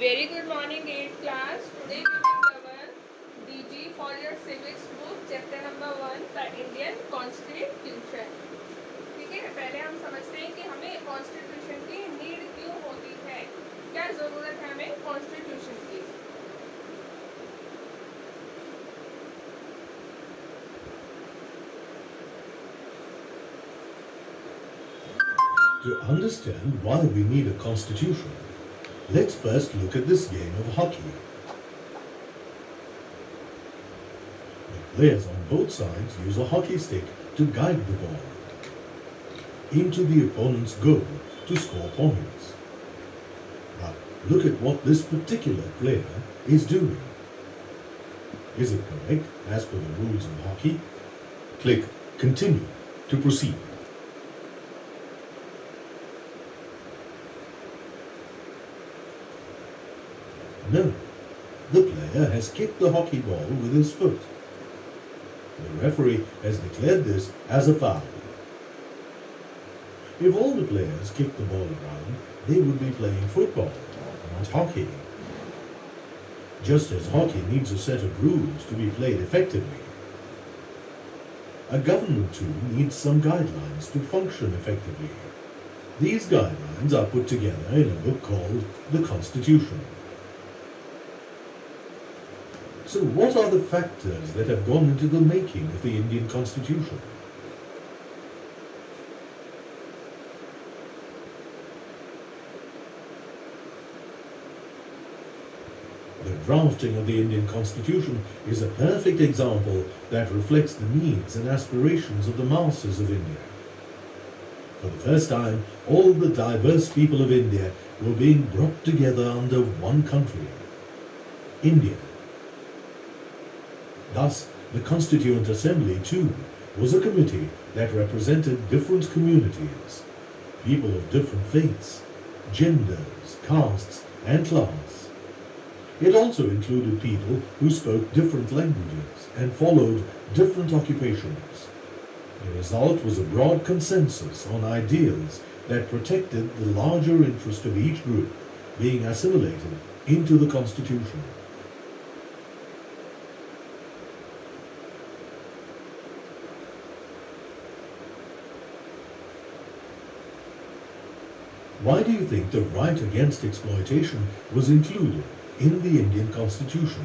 Very good morning 8th class. Today we will cover Digi for your Civics book chapter number 1 the Indian Constitution. ठीक है, पहले हम समझते हैं कि हमें कॉन्स्टिट्यूशन की नीड क्यों होती है, क्या जरूरत है हमें कॉन्स्टिट्यूशन की. To understand why we need a constitution, let's first look at this game of hockey. The players on both sides use a hockey stick to guide the ball into the opponent's goal to score points. Now, look at what this particular player is doing. Is it correct as per the rules of hockey? Click Continue to proceed. No, the player has kicked the hockey ball with his foot. The referee has declared this as a foul. If all the players kicked the ball around, they would be playing football, not hockey. Just as hockey needs a set of rules to be played effectively, a government too needs some guidelines to function effectively. These guidelines are put together in a book called the Constitution. So what are the factors that have gone into the making of the Indian Constitution? The drafting of the Indian Constitution is a perfect example that reflects the needs and aspirations of the masses of India. For the first time, all the diverse people of India were being brought together under one country, India. Thus, the Constituent Assembly, too, was a committee that represented different communities, people of different faiths, genders, castes, and class. It also included people who spoke different languages and followed different occupations. The result was a broad consensus on ideals that protected the larger interest of each group being assimilated into the Constitution. Why do you think the right against exploitation was included in the Indian Constitution?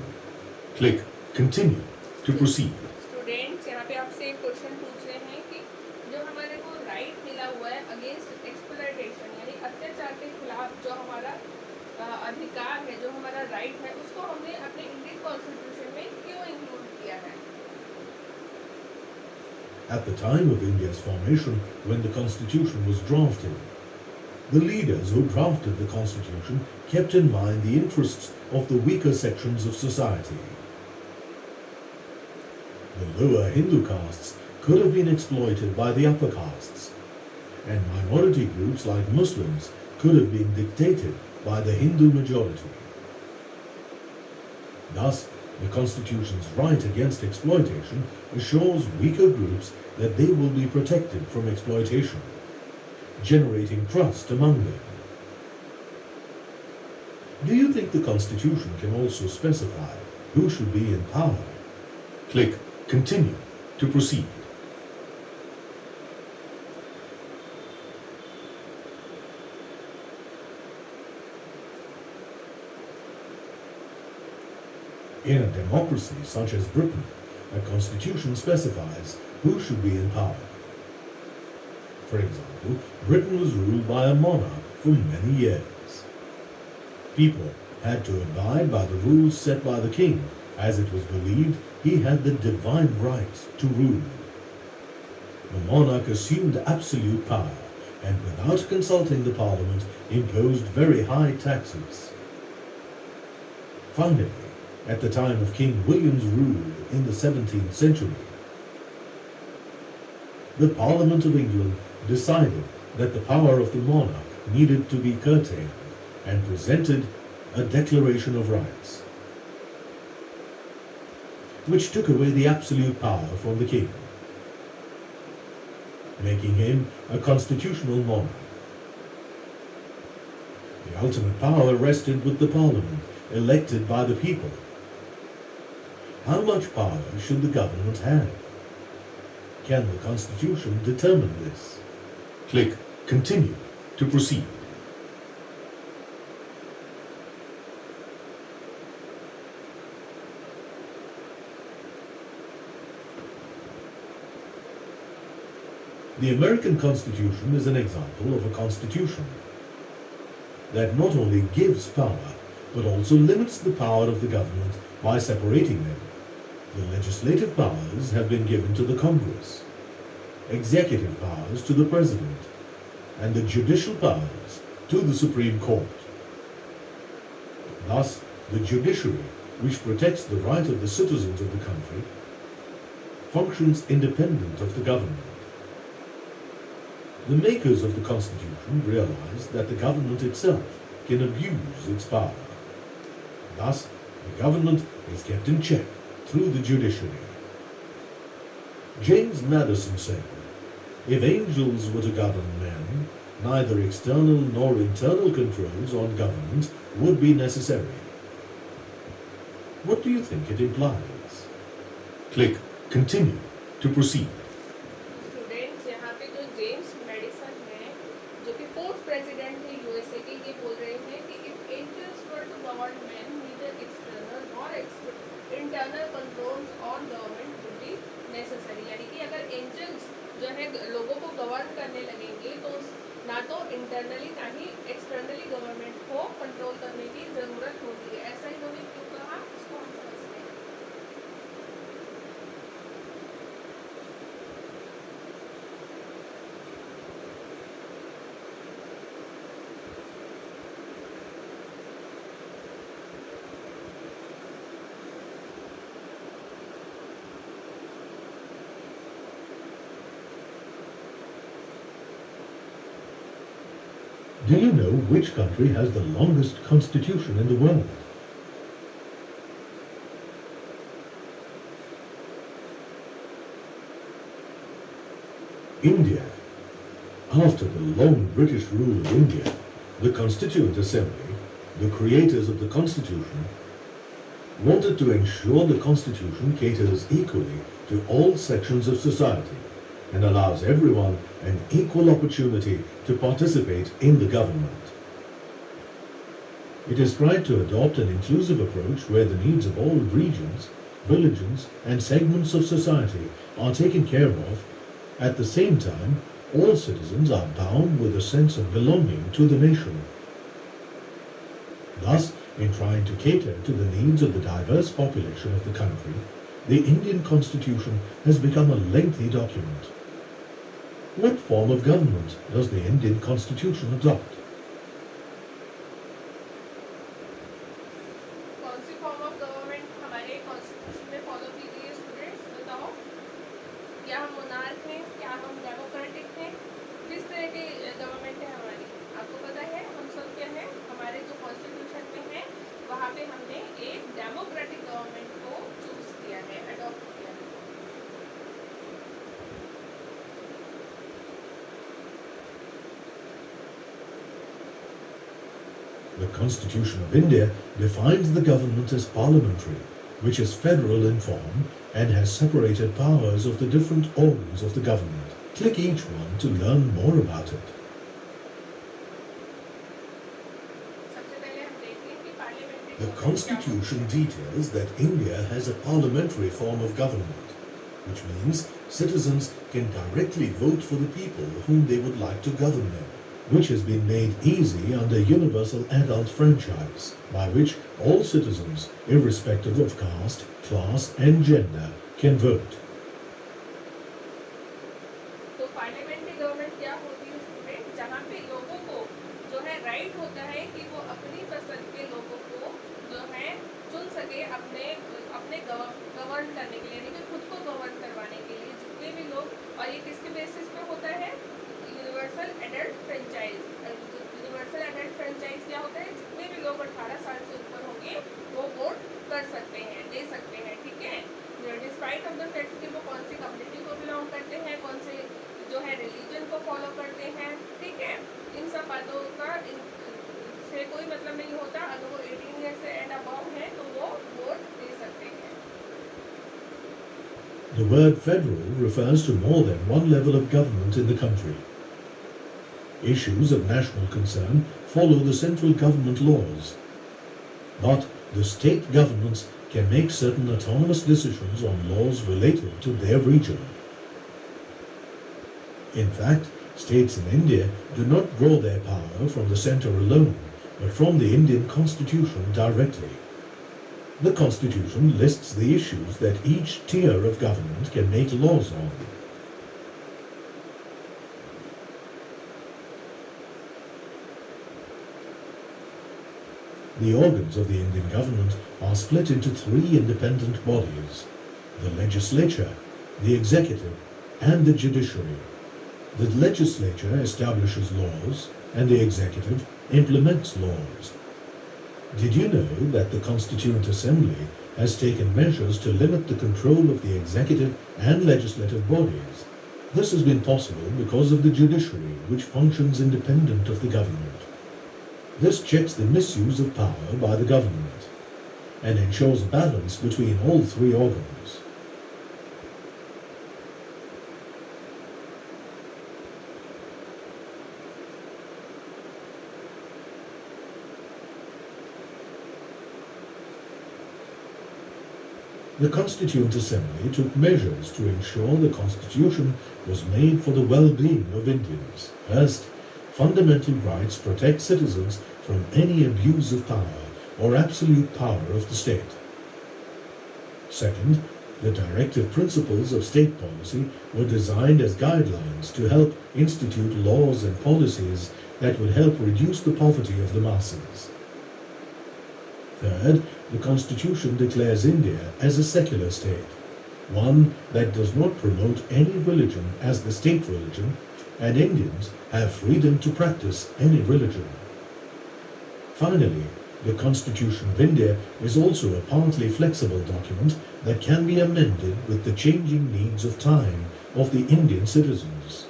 Click Continue to proceed. Students, यहाँ पे आपसे एक question पूछ रहे हैं कि जो हमारे को राइट मिला हुआ है अगेंस्ट एक्सप्लॉयटेशन यानी अत्याचार के खिलाफ जो हमारा अधिकार है, जो हमारा राइट है, उसको हमने अपने इंडियन कॉन्स्टिट्यूशन में क्यों इंक्लूड किया है. At the time of India's formation, when the Constitution was drafted, the leaders who drafted the Constitution kept in mind the interests of the weaker sections of society. The lower Hindu castes could have been exploited by the upper castes, and minority groups like Muslims could have been dictated by the Hindu majority. Thus, the Constitution's right against exploitation assures weaker groups that they will be protected from exploitation, generating trust among them. Do you think the Constitution can also specify who should be in power? Click Continue to proceed. In a democracy such as Britain, a constitution specifies who should be in power. For example, Britain was ruled by a monarch for many years. People had to abide by the rules set by the king, as it was believed he had the divine right to rule. The monarch assumed absolute power and without consulting the parliament imposed very high taxes. Finally, at the time of King William's rule in the 17th century, the Parliament of England decided that the power of the monarch needed to be curtailed and presented a Declaration of Rights, which took away the absolute power from the king, making him a constitutional monarch. The The ultimate power rested with the parliament, elected by the people. How much power should the government have? Can the Constitution determine this? Click Continue to proceed. The American Constitution is an example of a constitution that not only gives power, but also limits the power of the government by separating them. The legislative powers have been given to the Congress, executive powers to the President, and the judicial powers to the Supreme Court. Thus, the judiciary, which protects the right of the citizens of the country, functions independent of the government. The makers of the Constitution realized that the government itself can abuse its power. Thus, the government is kept in check through the judiciary. James Madison said, "If angels were to govern men, neither external nor internal controls on government would be necessary." What do you think it implies? Click Continue to proceed. Students यहाँ पे जो James medicine है जो कि fourth president थे USA के, ये बोल रहे हैं कि if angels were to govern man neither external nor internal controls on government would be necessary, यानी कि अगर एंजल्स जो है लोगों को गवर्न करने लगेंगे तो ना तो इंटरनली ना ही एक्सटर्नली गवर्नमेंट को कंट्रोल करने की ज़रूरत होती है। ऐसा इन्होंने क्यों कहा, इसको हम समझते हैं। Do you know which country has the longest constitution in the world? India. After the long British rule of India, the Constituent Assembly, the creators of the Constitution, wanted to ensure the Constitution caters equally to all sections of society and allows everyone an equal opportunity to participate in the government. It has tried to adopt an inclusive approach where the needs of all regions, villages, and segments of society are taken care of. At the same time, all citizens are bound with a sense of belonging to the nation. Thus, in trying to cater to the needs of the diverse population of the country, the Indian Constitution has become a lengthy document. What form of government does the Indian Constitution adopt? कौन सी form of government हमारे constitution में follow की गई है students, बताओ। क्या हम monarch हैं, क्या हम डेमोक्रेटिक हैं, किस तरह की गवर्नमेंट है हमारी, आपको पता है हम सब क्या है, हमारे जो कॉन्स्टिट्यूशन में है वहाँ पे हमने एक डेमोक्रेटिक गवर्नमेंट को चूज किया है, अडॉप्ट किया है। The Constitution of India defines the government as parliamentary, which is federal in form and has separated powers of the different organs of the government. Click each one to learn more about it. सबसे पहले हम देखें कि parliamentary The Constitution details that India has a parliamentary form of government, which means citizens can directly vote for the people whom they would like to govern them, which has been made easy under universal adult franchise, by which all citizens, irrespective of caste, class and gender, can vote. तो parliamentary government क्या होती है student, जहाँ पे लोगों को जो है राइट होता है कि वो अपनी पसंद के लोगों को जो है चुन सके अपने अपने गवर्न करने के लिए, यानी कि खुद को गवर्न करवाने के लिए जितने भी लोग, और ये किसके बेसिस पे होता है, universal adult franchise. Universal adult franchise क्या होता है, जितने भी लोग 18 साल से ऊपर होंगे वो वोट कर सकते हैं, दे सकते हैं, ठीक है। डिस्पाइट ऑफ द फैक्ट कि वो कौन सी कम्युनिटी को बिलोंग करते हैं, कौन से जो है रिलीजन को फॉलो करते हैं, ठीक है, इन सब बातों का से कोई मतलब नहीं होता, अगर वो 18 ईयर से एंड अबव है तो वो वोट दे सकते हैं। The word federal refers to more than one level of government in the country. Issues of national concern follow the central government laws, but the state governments can make certain autonomous decisions on laws related to their region. In fact, states in India do not draw their power from the centre alone, but from the Indian constitution directly. The constitution lists the issues that each tier of government can make laws on. The organs of the Indian government are split into three independent bodies: the legislature, the executive, and the judiciary. The legislature establishes laws, and the executive implements laws. Did you know that the Constituent Assembly has taken measures to limit the control of the executive and legislative bodies? This has been possible because of the judiciary, which functions independent of the government. This checks the misuse of power by the government and ensures balance between all three organs. The Constituent Assembly took measures to ensure the Constitution was made for the well-being of Indians. First, fundamental rights protect citizens from any abuse of power or absolute power of the state. Second, the directive principles of state policy were designed as guidelines to help institute laws and policies that would help reduce the poverty of the masses. Third, the Constitution declares India as a secular state, one that does not promote any religion as the state religion, and Indians have freedom to practice any religion. Finally, the Constitution of India is also a partly flexible document that can be amended with the changing needs of time of the Indian citizens.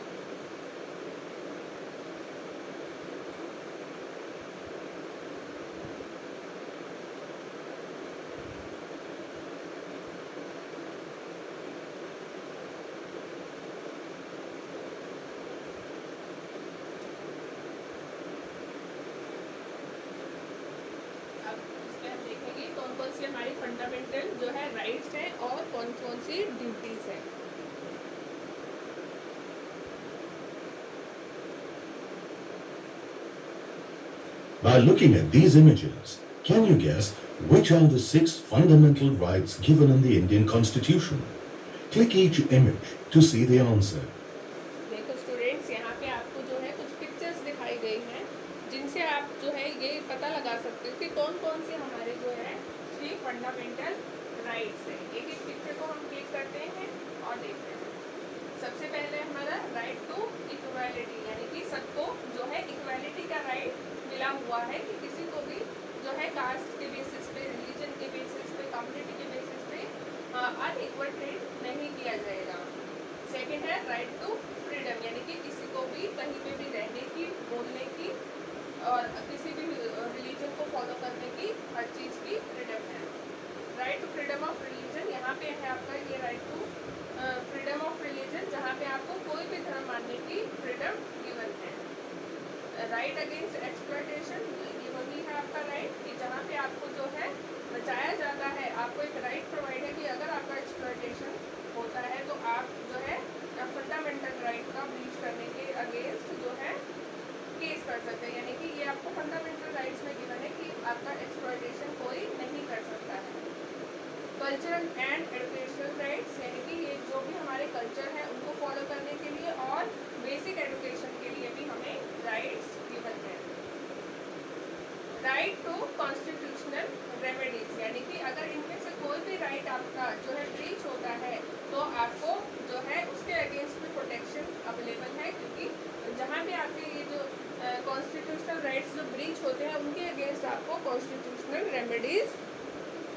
कौन सी हमारी fundamental जो है rights हैं और कौन कौन सी duties हैं। By looking at these images, can you guess which are the 6 fundamental rights given in the Indian Constitution? Click each image to see the answer. देखो स्टूडेंट्स, यहाँ पे आपको जो है कुछ पिक्चर्स दिखाई गई हैं जिनसे आप जो है ये पता लगा सकते हो कि कौन कौन से हमारे जो है ये फंडामेंटल राइट्स हैं। एक एक पिक्चर को हम क्लिक करते हैं और देखते हैं। सबसे पहले हमारा राइट टू इक्वालिटी, यानी कि सबको जो है इक्वालिटी का राइट मिला हुआ है कि किसी को भी जो है कास्ट के बेसिस पे, रिलीजन के बेसिस पे, कम्युनिटी के बेसिस पे अनइक्वल ट्रीट नहीं किया जाएगा। सेकेंड है राइट टू फ्रीडम, यानी कि किसी को भी कहीं पे भी रहने की, बोलने की और किसी भी रिलीजन को फॉलो करने की हर चीज़ की फ्रीडम है। Right to freedom of religion, यहाँ पे है आपका ये right to freedom of religion, जहाँ पे आपको कोई भी धर्म मानने की फ्रीडम गिवन है। राइट अगेंस्ट एक्सप्लॉयटेशन, ये वही है आपका राइट कि जहाँ पे आपको जो है बचाया जाता है, आपको एक राइट प्रोवाइड है कि अगर आपका एक्सप्लॉयटेशन होता है तो आप जो है फंडामेंटल राइट का ब्रीच करने के अगेंस्ट जो है केस कर सकते हैं। यानी कि ये आपको फंडामेंटल राइट्स में गिवन है कि आपका एक्सप्लॉयटेशन कोई नहीं कर सकता है। कल्चरल एंड एजुकेशनल राइट्स, यानी कि ये जो भी हमारे कल्चर है उनको फॉलो करने के लिए और बेसिक एजुकेशन के लिए भी हमें राइट्स गिवन है। राइट टू कॉन्स्टिट्यूशनल रेमेडीज, यानी कि अगर इनमें से कोई भी राइट आपका जो है ब्रीच होता है तो आपको जो है उसके अगेंस्ट में प्रोटेक्शन अवेलेबल है, क्योंकि जहाँ भी आपके ये जो कॉन्स्टिट्यूशनल राइट्स जो ब्रीच होते हैं उनके अगेंस्ट आपको कॉन्स्टिट्यूशनल रेमेडीज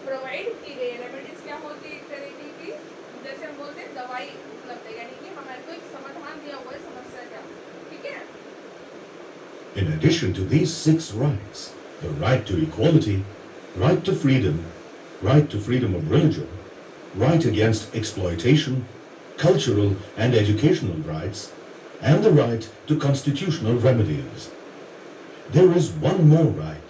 प्रोवाइड की गई है। रेमेडीज क्या होती है? एक तरीके की, जैसे हम बोलते हैं दवाई उपलब्ध है, यानी कि हमारे को एक समाधान दिया समस्या का। ठीक है। In addition to these 6 rights, The right to equality, right to freedom of religion, right against exploitation, cultural and educational rights, and the right to constitutional remedies. There is one more right,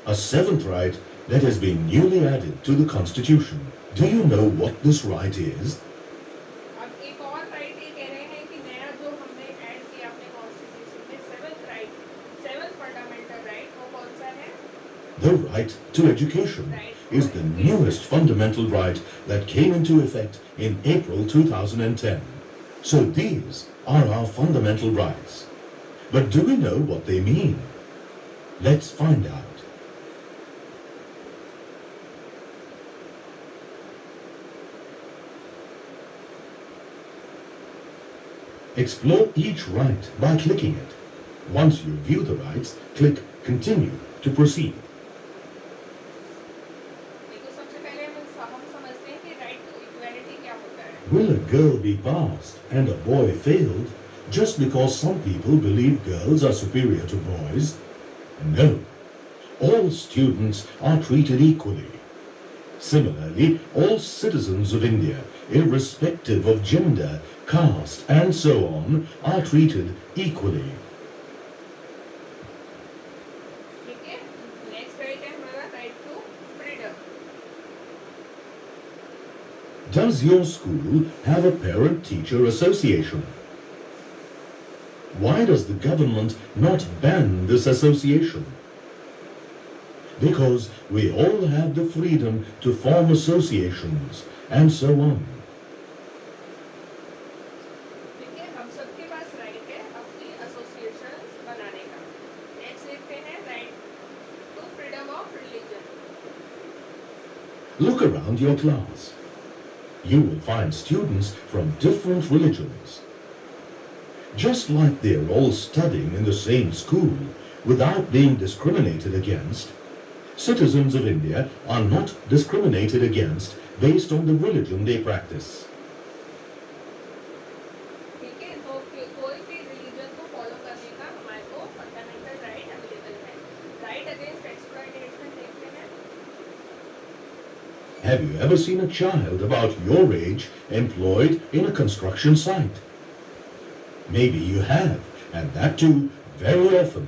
a seventh right that has been newly added to the Constitution. Do you know what this right is? अब एक और right ये कह रहे हैं कि नया जो हमने ऐड किया अपने कॉन्स्टिट्यूशन में seventh right, seventh fundamental right, वो कौन सा है? The right to education is the newest fundamental right that came into effect in April 2010. So these are our fundamental rights. But do we know what they mean? Let's find out. Explore each right by clicking it. Once you view the rights, click Continue to proceed. देखो सबसे पहले हम समझते हैं कि right to equality क्या होता है. Will a girl be passed and a boy failed just because some people believe girls are superior to boys? No. All students are treated equally. Similarly, all citizens of India, irrespective of gender, caste, and so on, are treated equally. ठीक है. Next right है हमारा right to freedom. Does your school have a parent-teacher association? Why does the government not ban this association? Because we all have the freedom to form associations and so on. ठीक है. हम सबके पास right है अपनी associations बनाने का. Next देखते हैं right to freedom of religion. Look around your class. You will find students from different religions. Just like they're all studying in the same school without being discriminated against, citizens of India are not discriminated against based on the religion they practice. ठीक है. तो कोई भी religion को follow करने का हमारे को फंडामेंटल राइट अवेलेबल है. राइट अगेंस्ट एक्सप्लॉयटेशन देखते हैं. Have you ever seen a child about your age employed in a construction site? Maybe you have, and that too very often.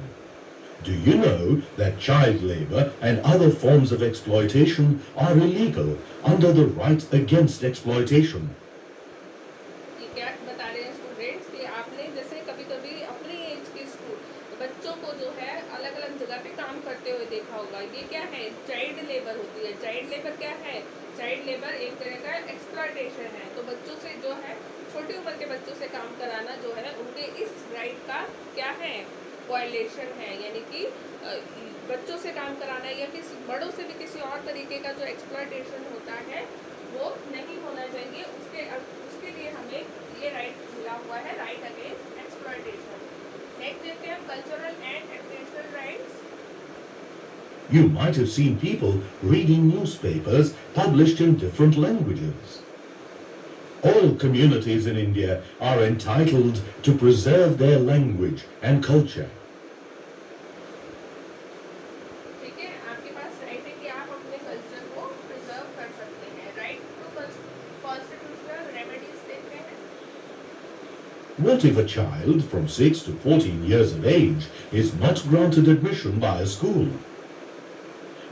Do you know that child labor and other forms of exploitation are illegal under the right against exploitation? ये क्या बता रहे हैं students कि आपने जैसे कभी-कभी अपनी एज के स्कूल बच्चों को जो है अलग-अलग जगह पे काम करते हुए देखा होगा. ये क्या है? चाइल्ड लेबर होती है. चाइल्ड लेबर क्या है? चाइल्ड लेबर एक तरह का एक्सप्लॉयटेशन है. तो बच्चों से जो है छोटी उम्र के बच्चों से काम कराना जो है उनके इस राइट का क्या है? वायलेशन है. यानी कि बच्चों से काम कराना या किसी बड़ों से भी किसी और तरीके का जो एक्सप्लॉयटेशन होता है वो नहीं होना चाहिए. उसके लिए हमें ये राइट मिला हुआ है, राइट अगेंस्ट एक्सप्लॉयटेशन. नेक्स्ट देखते हैं cultural and traditional rights. You might have seen people reading newspapers published in different languages. All communities in India are entitled to preserve their language and culture. ठीक है. आपके पास right है कि आप अपने culture को प्रिजर्व कर सकते हैं. राइट टू कॉन्स्टिट्यूशनल रेमेडीज देखते हैं. What if a child from 6 to 14 years of age is not granted admission by a school?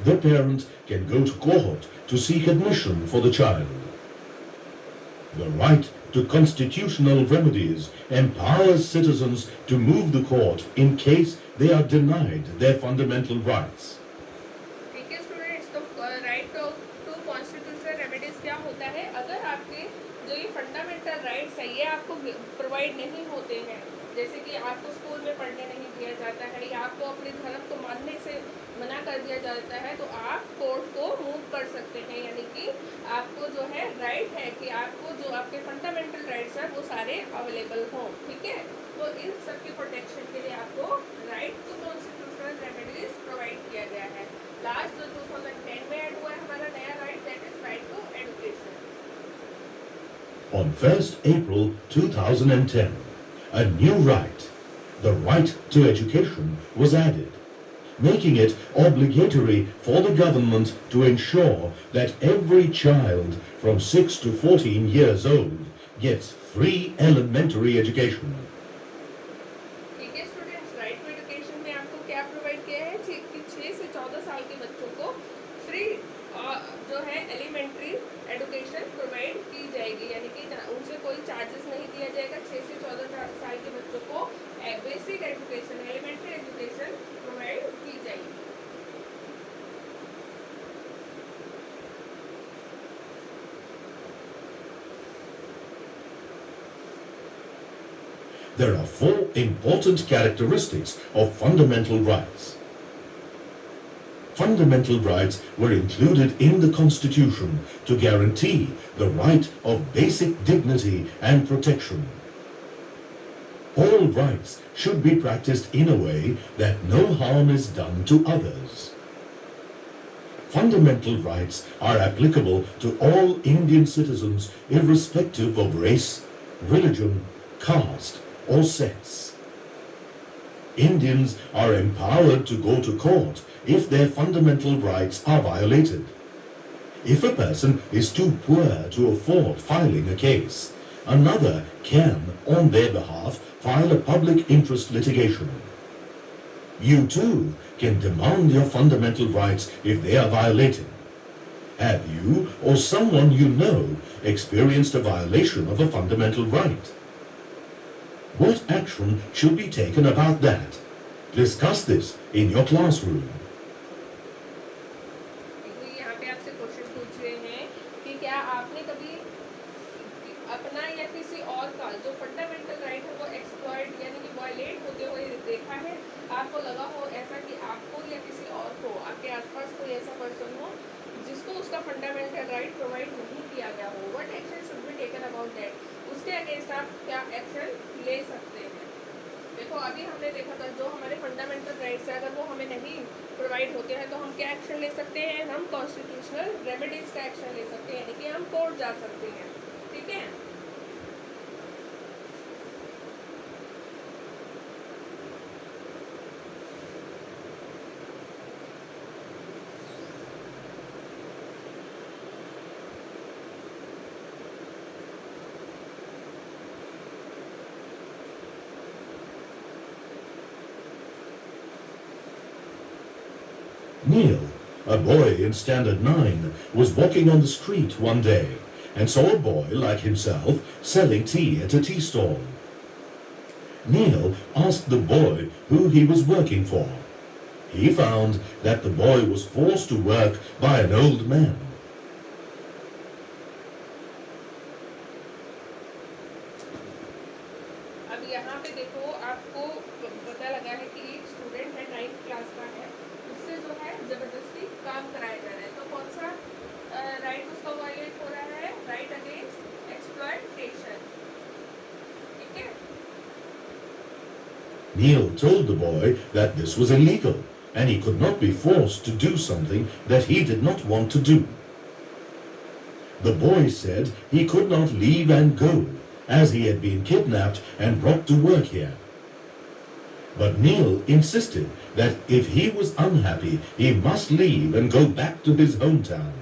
The parent can go to court to seek admission for the child. The right to constitutional remedies empowers citizens to move the court in case they are denied their fundamental rights. ठीक है students. तो right to constitutional remedies क्या होता है? अगर आपके जो ये फंडामेंटल राइट्स है ये आपको प्रोवाइड नहीं होते हैं, जैसे कि आपको स्कूल में पढ़ने नहीं दिया जाता है या आपको अपने धर्म को मानने से मना कर दिया जाता है, तो आप कोर्ट को मूव कर सकते हैं. यानी कि आपको जो है राइट है कि आपको जो आपके फंडामेंटल राइट्स है वो सारे अवेलेबल हों. ठीक है. तो इन सब की प्रोटेक्शन के लिए आपको right to constitutional remedies provide किया गया है. लास्ट जो 2010 में ऐड हुआ है हमारा नया right, that is right to education. On 1st April 2010, a new right, the right to education, was added. making it obligatory for the government to ensure that every child from 6 to 14 years old gets free elementary education. ठीक है students, right to education में आपको क्या provide किया है कि 6 से 14 साल के बच्चों को फ्री जो है एलिमेंट्री एजुकेशन प्रोवाइड की जाएगी, यानी कि उनसे कोई चार्जेस नहीं दिया जाएगा। 6 से 14 साल के बच्चों को basic education, elementary education provide की जाएगी। There are 4 important characteristics of fundamental rights. Fundamental rights were included in the Constitution to guarantee the right of basic dignity and protection. All rights should be practiced in a way that no harm is done to others. Fundamental rights are applicable to all Indian citizens irrespective of race, religion, caste, or sex. Indians are empowered to go to court if their fundamental rights are violated. If a person is too poor to afford filing a case, another can, on their behalf, file a public interest litigation. You too can demand your fundamental rights if they are violated. Have you or someone you know experienced a violation of a fundamental right? What action should be taken about that? Discuss this in your classroom. यहाँ पे आपसे question पूछ रहे हैं कि क्या आपने कभी अपना या किसी और का जो फंडामेंटल राइट है वो एक्सप्लॉइट यानी कि वायलेट होते हुए देखा है? आपको लगा हो ऐसा कि आपको या किसी और को, आपके आसपास कोई ऐसा पर्सन हो जिसको उसका फंडामेंटल राइट प्रोवाइड नहीं किया गया हो? What action should be taken about that? उसके अगेंस्ट आप क्या एक्शन ले सकते हैं? देखो अभी हमने देखा था जो हमारे फंडामेंटल राइट्स है, अगर वो हमें नहीं प्रोवाइड होते हैं तो हम क्या एक्शन ले सकते हैं? हम कॉन्स्टिट्यूशनल रेमेडीज का एक्शन ले सकते हैं, यानी कि हम कोर्ट जा सकते हैं। ठीक है, Neil, a boy in Standard 9, was walking on the street one day and saw a boy like himself selling tea at a tea stall. Neil asked the boy who he was working for. He found that the boy was forced to work by an old man. अब यहाँ पे देखो आपको पता लगा है कि एक स्टूडेंट है 9th क्लास का है, उससे जो है जबरदस्ती काम कराया जा रहा है। तो कौन सा राइट उसका वायलेट हो रहा है? Right against exploitation. ठीक है, Neil told the boy that this was illegal and he could not be forced to do something that he did not want to do. The boy said he could not leave and go as he had been kidnapped and brought to work here. But Neil insisted that if he was unhappy, he must leave and go back to his hometown.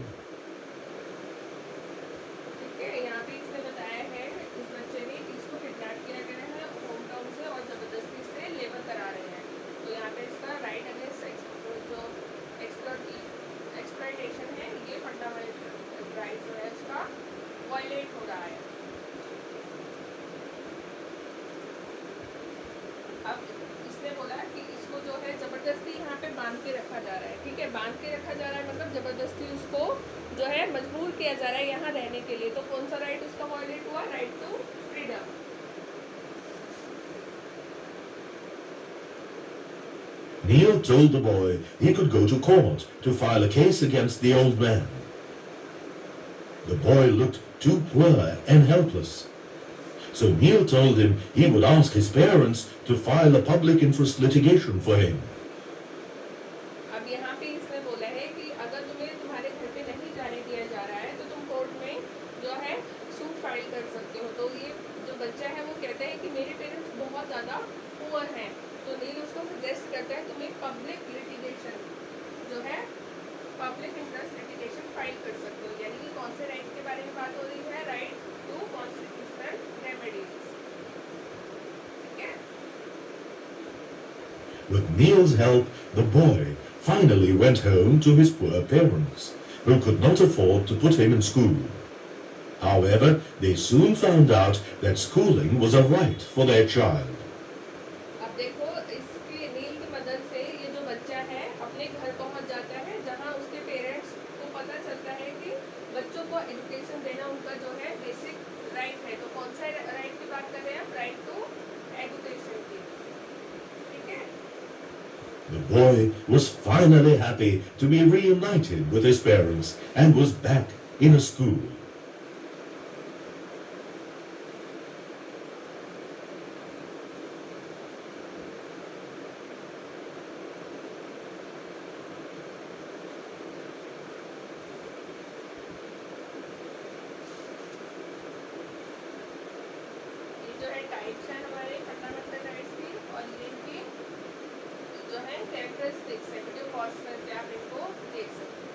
ठीक है, यहाँ पे इसने बताया है इस बच्चे ने कि इसको किडनैप किया गया है होम टाउन से और जबरदस्ती से लेबर करा रहे हैं। तो यहाँ पे इसका राइट अगेंस्ट जो एक्सप्लॉयटेशन है, ये फंडामेंटल राइट जो है उसका वायलेट हो रहा है। अब इसने बोला कि इसको जो है जबरदस्ती यहाँ पे बांध के रखा जा रहा है। ठीक है, बांध के रखा जा रहा है मतलब जबरदस्ती उसको जो है मजबूर किया जा रहा है यहाँ रहने के लिए। तो कौन सा राइट उसका वायलेट हुआ? Right to freedom. Neil told the boy he could go to court to file a case against the old man. The boy looked too poor and helpless. So Neil told him he would ask his parents to file a public interest litigation for him. अब यहाँ पे इसने बोला है कि अगर तुम्हें तुम्हारे घर पे नहीं जाने दिया जा रहा है तो तुम कोर्ट में जो है सूट फाइल कर सकते हो। तो ये जो बच्चा है वो कहता है कि मेरे पेरेंट्स बहुत ज़्यादा पुअर हैं, तो नील उसको सजेस्ट करता है तुम एक पब्लिक लिटिगेशन जो है पब्लिक इंटरेस्ट लिटिगेशन फाइल कर सकते हो। यानी कि कौन से राइट के बारे में बात हो रही है? Right to constitutional remedies. ठीक है। With Neil's help, the boy finally went home to his poor parents, who could not afford to put him in school. However, they soon found out that schooling was a right for their child. अब देखो इसकी नील की मदद से ये जो बच्चा है अपने घर पहुंच जाता है जहां उसके पेरेंट्स को पता चलता है कि बच्चों को एजुकेशन देना उनका जो है बेसिक राइट है। तो कौन सा राइट की बात कर रहे हैं? राइट टू एजुकेशन की। ठीक है। The boy was finally happy to be reunited with his parents and was back in a school. ये जो है टाइप्स है हमारे फंडामेंटल राइट्स की और ये इनकी जो है कैरेक्टरिस्टिक्स है, वीडियो पॉज करके आप इनको देख सकते हैं।